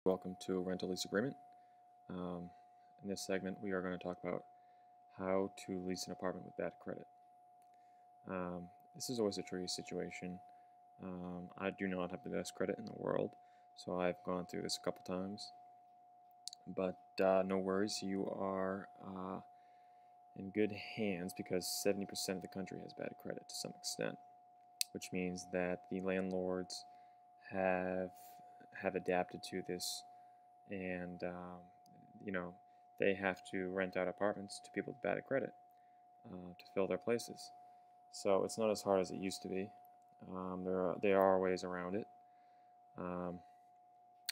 Welcome to a rental lease agreement. In this segment, we are going to talk about how to lease an apartment with bad credit. This is always a tricky situation. I do not have the best credit in the world, so I've gone through this a couple times. But no worries, you are in good hands because 70% of the country has bad credit to some extent, which means that the landlords have adapted to this, and they have to rent out apartments to people with bad credit to fill their places. So it's not as hard as it used to be. There are ways around it.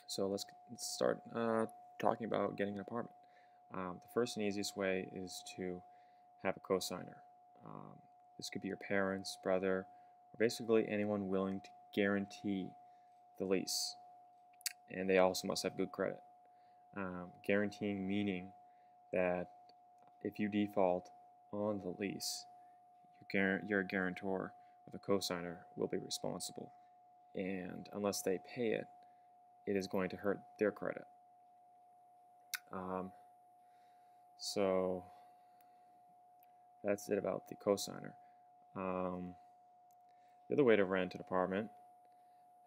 So let's start talking about getting an apartment. The first and easiest way is to have a co-signer. This could be your parents, brother, or basically anyone willing to guarantee the lease. And they also must have good credit. Guaranteeing meaning that if you default on the lease, your guarantor or the cosigner will be responsible. And unless they pay it, it is going to hurt their credit. So that's it about the cosigner. The other way to rent an apartment,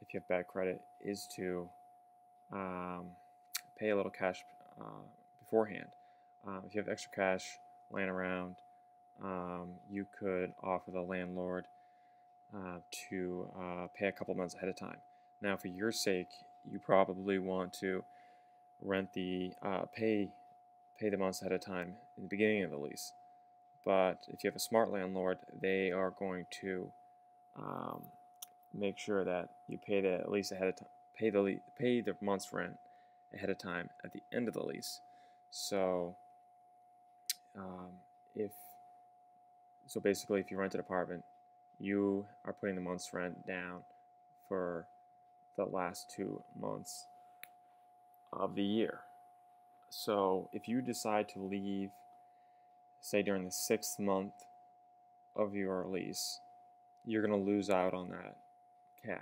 if you have bad credit, is to pay a little cash beforehand. If you have extra cash laying around, you could offer the landlord to pay a couple months ahead of time. Now, for your sake, you probably want to rent the pay the months ahead of time in the beginning of the lease. But if you have a smart landlord, they are going to make sure that you pay the lease ahead of time. Pay the month's rent ahead of time at the end of the lease. So basically, if you rent an apartment, you are putting the month's rent down for the last 2 months of the year. So if you decide to leave, say during the 6th month of your lease, you're going to lose out on that cash.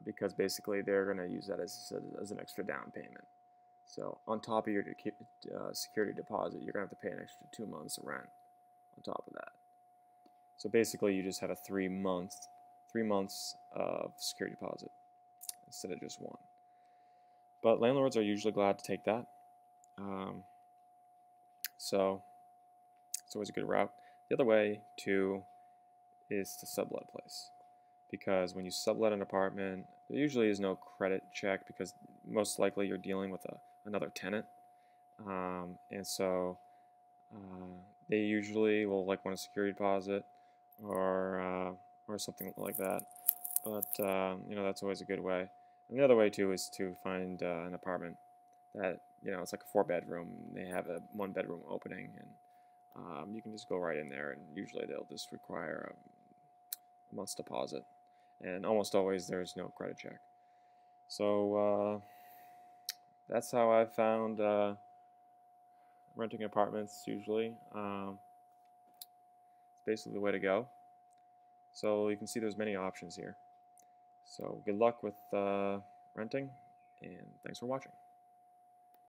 Because basically they're going to use that as an extra down payment. So on top of your security deposit, you're going to have to pay an extra 2 months of rent on top of that. So basically you just had a 3 months of security deposit instead of just 1. But landlords are usually glad to take that. So it's always a good route. The other way is to sublet a place. Because when you sublet an apartment, there usually is no credit check because most likely you're dealing with another tenant. And so they usually will want a security deposit or something like that. But that's always a good way. And the other way too is to find an apartment that it's like a 4-bedroom. They have a 1-bedroom opening, and you can just go right in there. And usually they'll just require a month's deposit. And almost always there's no credit check. So that's how I've found renting apartments usually. It's basically the way to go. So you can see there's many options here. So good luck with renting, and thanks for watching.